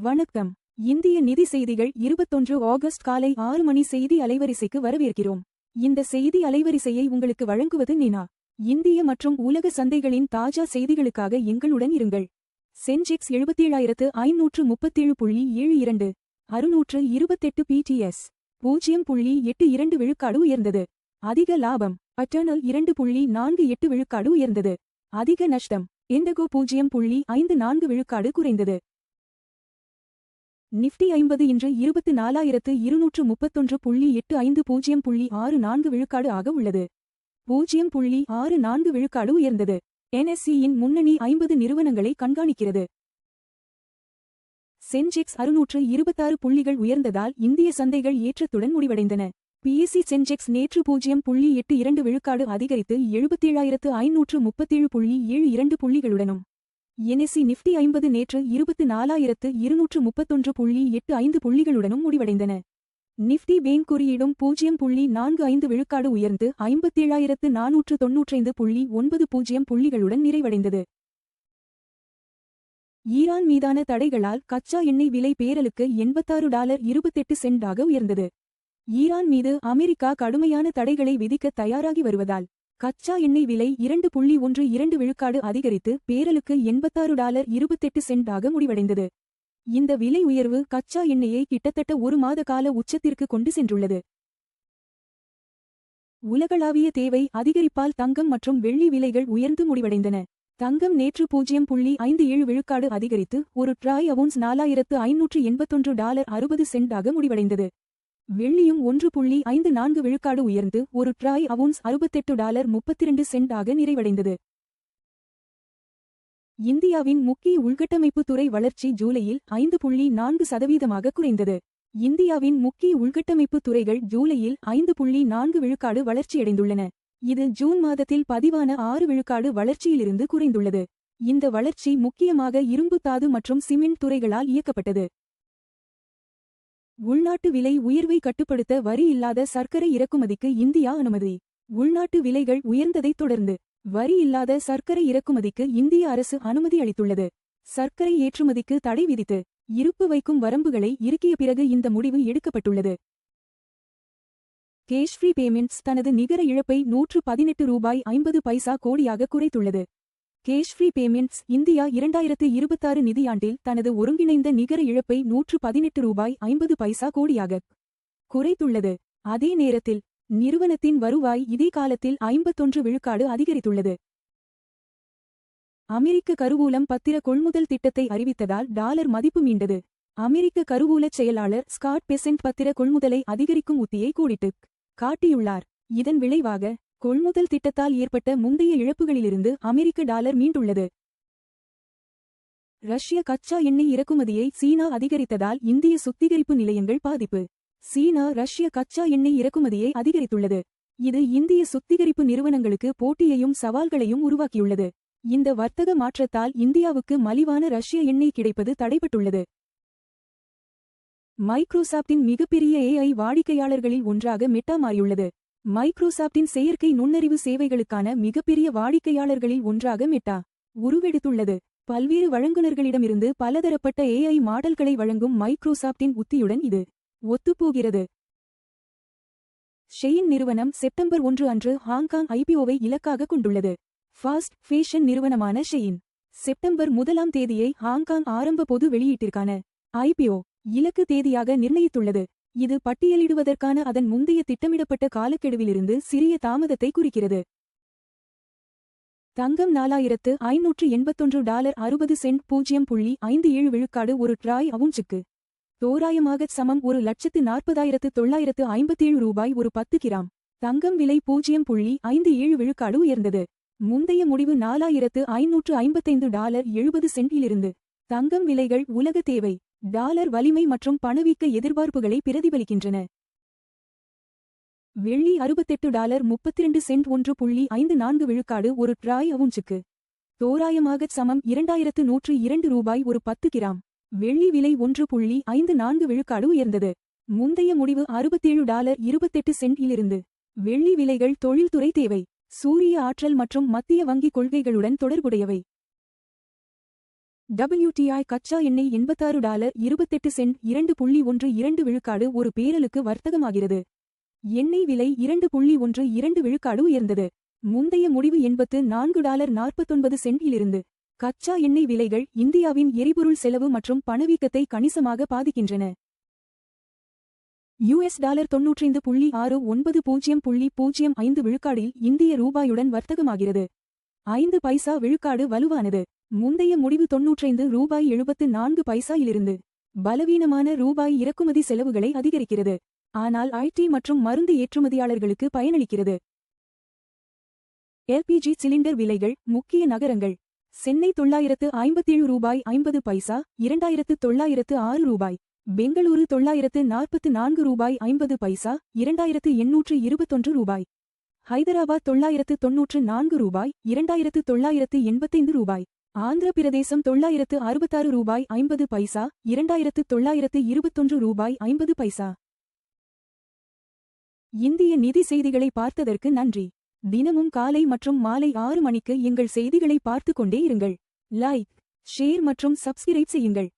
வணக்கம். இந்திய நிதி செய்திகள் 21 ஆகஸ்ட் காலை 6 மணி செய்தி அலைவரிசைக்கு வரவேற்கிறோம். இந்த செய்தி அலைவரிசையை உங்களுக்கு வழங்குவது நீனா. இந்திய மற்றும் உலக சந்தைகளின் தாஜா செய்திகளுக்காக எங்களுடன் இருங்கள். சென்செக்ஸ் 77,537.72 628 பிடிஎஸ் 0.82 விழுக்காடு உயர்ந்தது. அதிக லாபம் அட்டர்னல் 2.48 விழுக்காடு உயர்ந்தது. அதிக நஷ்டம் இண்டகோ 0.54 விழுக்காடு குறைந்தது. நிஃப்டி 50 இன்று 24,231.85 0.64 விழுக்காடு ஆக உள்ளது. 0.64 விழுக்காடு உயர்ந்தது. NSE-யின் முன்னணி 50 நிறுவனங்களை கண்காணிக்கிறது. சென்செக்ஸ் 626 புள்ளிகள் உயர்ந்ததால் இந்திய சந்தைகள் ஏற்றத்துடன் முடிவடைந்தன. PSE சென்செக்ஸ் நேற்று 0.82 விழுக்காடு அதிகரித்து 77,537.72 புள்ளிகளுடனும் NSE நிஃப்டி 50 நேற்று 24,231.85 புள்ளிகளுடனும் முடிவடைந்தன. நிஃப்டி பேங்க் குறியீடும் 0.45 விழுக்காடு உயர்ந்து 57,495.90 புள்ளிகளுடன் நிறைவடைந்தது. ஈரான் மீதான தடைகளால் கச்சா எண்ணெய் விலை பேரலுக்கு $86.28 உயர்ந்தது. ஈரான் மீது அமெரிக்கா கடுமையான தடைகளை விதிக்க தயாராகி வருவதால் கச்சா எண்ணெய் விலை 2.12 விழுக்காடு அதிகரித்து பேரலுக்கு $86.28 முடிவடைந்தது. இந்த விலை உயர்வு கச்சா எண்ணெயை கிட்டத்தட்ட ஒரு மாத கால உச்சத்திற்கு கொண்டு சென்றுள்ளது. உலகளாவிய தேவை அதிகரிப்பால் தங்கம் மற்றும் வெள்ளி விலைகள் உயர்ந்து முடிவடைந்தன. தங்கம் நேற்று 0.57 விழுக்காடு அதிகரித்து ஒரு ட்ராய் அவுன்ஸ் $4,581.60 முடிவடைந்தது. வெள்ளியும் 1.54 விழுக்காடு உயர்ந்து ஒரு ட்ராய் அவுன்ஸ் $68.32 நிறைவடைந்தது. இந்தியாவின் முக்கிய உள்கட்டமைப்பு துறை வளர்ச்சி ஜூலையில் 5.4% குறைந்தது. இந்தியாவின் முக்கிய உள்கட்டமைப்பு துறைகள் ஜூலையில் 5.4 விழுக்காடு வளர்ச்சியடைந்துள்ளன. இது ஜூன் மாதத்தில் பதிவான 6 விழுக்காடு வளர்ச்சியிலிருந்து குறைந்துள்ளது. இந்த வளர்ச்சி முக்கியமாக இரும்பு தாது மற்றும் சிமெண்ட் துறைகளால் இயக்கப்பட்டது. உள்நாட்டு விலை உயர்வை கட்டுப்படுத்த வரி இல்லாத சர்க்கரை இறக்குமதிக்கு இந்தியா அனுமதி. உள்நாட்டு விலைகள் உயர்ந்ததைத் தொடர்ந்து வரி இல்லாத சர்க்கரை இறக்குமதிக்கு இந்திய அரசு அனுமதி அளித்துள்ளது. சர்க்கரை ஏற்றுமதிக்கு தடை விதித்து இருப்பு வைக்கும் வரம்புகளை இறுக்கிய பிறகு இந்த முடிவு எடுக்கப்பட்டுள்ளது. கேஷ்ஃப்ரீ பேமெண்ட்ஸ் தனது நிகர இழப்பை $118.50 கோடியாக குறைத்துள்ளது. கேஷ்ஃப்ரீ பேமெண்ட்ஸ் இந்தியா 2026 நிதியாண்டில் தனது ஒருங்கிணைந்த நிகர இழப்பை $118.50 கோடியாக குறைத்துள்ளது. அதே நேரத்தில் நிறுவனத்தின் வருவாய் இதே காலத்தில் 51 விழுக்காடு அதிகரித்துள்ளது. அமெரிக்க கருவூலம் பத்திர கொள்முதல் திட்டத்தை அறிவித்ததால் டாலர் மதிப்பு மீண்டது. அமெரிக்க கருவூலச் செயலாளர் ஸ்காட் பெசன்ட் பத்திர கொள்முதலை அதிகரிக்கும் உத்தியை கூடிட்டுக் காட்டியுள்ளார். இதன் விளைவாக கொள்முதல் திட்டத்தால் ஏற்பட்ட முந்தைய இழப்புகளிலிருந்து அமெரிக்க டாலர் மீண்டுள்ளது. ரஷ்ய கச்சா எண்ணெய் இறக்குமதியை சீனா அதிகரித்ததால் இந்திய சுத்திகரிப்பு நிலையங்கள் பாதிப்பு. சீனா ரஷ்ய கச்சா எண்ணெய் இறக்குமதியை அதிகரித்துள்ளது. இது இந்திய சுத்திகரிப்பு நிறுவனங்களுக்கு போட்டியையும் சவால்களையும் உருவாக்கியுள்ளது. இந்த வர்த்தக மாற்றத்தால் இந்தியாவுக்கு மலிவான ரஷ்ய எண்ணெய் கிடைப்பது தடைபட்டுள்ளது. மைக்ரோசாப்டின் மிகப்பெரிய AI வாடிக்கையாளர்களில் ஒன்றாக மெட்டா மாறியுள்ளது. மைக்ரோசாப்டின் செயற்கை நுண்ணறிவு சேவைகளுக்கான மிகப்பெரிய வாடிக்கையாளர்களில் ஒன்றாக மெட்டா உருவெடுத்துள்ளது. பல்வேறு வழங்குநர்களிடமிருந்து பலதரப்பட்ட AI மாடல்களை வழங்கும் மைக்ரோசாப்டின் உத்தியுடன் இது ஒத்துப்போகிறது. ஷெயின் நிறுவனம் செப்டம்பர் 1 அன்று ஹாங்காங் IPO-வை இலக்காக கொண்டுள்ளது. ஃபாஸ்ட் ஃபேஷன் நிறுவனமான ஷெயின் செப்டம்பர் 1ஆம் தேதியை ஹாங்காங் ஆரம்ப பொது வெளியீட்டிற்கான IPO இலக்கு தேதியாக நிர்ணயித்துள்ளது. இது பட்டியலிடுவதற்கான அதன் முந்தைய திட்டமிடப்பட்ட காலக்கெடுவிலிருந்து சிறிய தாமதத்தை குறிக்கிறது. தங்கம் $4,581.60 0.57 விழுக்காடு ஒரு ட்ராய் அவுன்ஸுக்கு தோராயமாக சமம் 1,40,957 ஒரு 10 கிராம். தங்கம் விலை 0.57 விழுக்காடு உயர்ந்தது. முந்தைய முடிவு $4,555.70 இலிருந்து. தங்கம் விலைகள் உலக தேவை, டாலர் வலிமை மற்றும் பணவீக்க எதிர்பார்ப்புகளை பிரதிபலிக்கின்றன. வெள்ளி $68.32 1.54 விழுக்காடு ஒரு ட்ராய் அவுன்ஸுக்கு தோராயமாக சமம் $2,102 ஒரு 10 கிராம். வெள்ளி விலை 1.54 விழுக்காடு உயர்ந்தது. முந்தைய முடிவு $67.28 இலிருந்து. வெள்ளி விலைகள் தொழில்துறை தேவை, சூரிய ஆற்றல் மற்றும் மத்திய வங்கி கொள்கைகளுடன் தொடர்புடையவை. WTI கச்சா எண்ணெய் $86.28 2.12 விழுக்காடு ஒரு பேரலுக்கு வர்த்தகமாகிறது. எண்ணெய் விலை 2.12 விழுக்காடு உயர்ந்தது. முந்தைய முடிவு $84.49 இலிருந்து. கச்சா எண்ணெய் விலைகள் இந்தியாவின் எரிபொருள் செலவு மற்றும் பணவீக்கத்தை கணிசமாக பாதிக்கின்றன. $90.69.05 விழுக்காடில் இந்திய ரூபாயுடன் வர்த்தகமாகிறது. 5 பைசா விழுக்காடு வலுவானது. முந்தைய முடிவு $90.74 இலிருந்து. பலவீனமான ரூபாய் இறக்குமதி செலவுகளை அதிகரிக்கிறது. ஆனால் IT மற்றும் மருந்து ஏற்றுமதியாளர்களுக்கு பயனளிக்கிறது. LPG சிலிண்டர் விலைகள் முக்கிய நகரங்கள். சென்னை $957.50 $2906. பெங்களூரு $944.50 $2821. ஹைதராபாத் $994 $2985. ஆந்திர பிரதேசம் $966.50 $2921.50. இந்திய நிதி செய்திகளை பார்த்ததற்கு நன்றி. தினமும் காலை மற்றும் மாலை 6 மணிக்கு எங்கள் செய்திகளை பார்த்துக் கொண்டே இருங்கள். லைக், ஷேர் மற்றும் சப்ஸ்கிரைப் செய்யுங்கள்.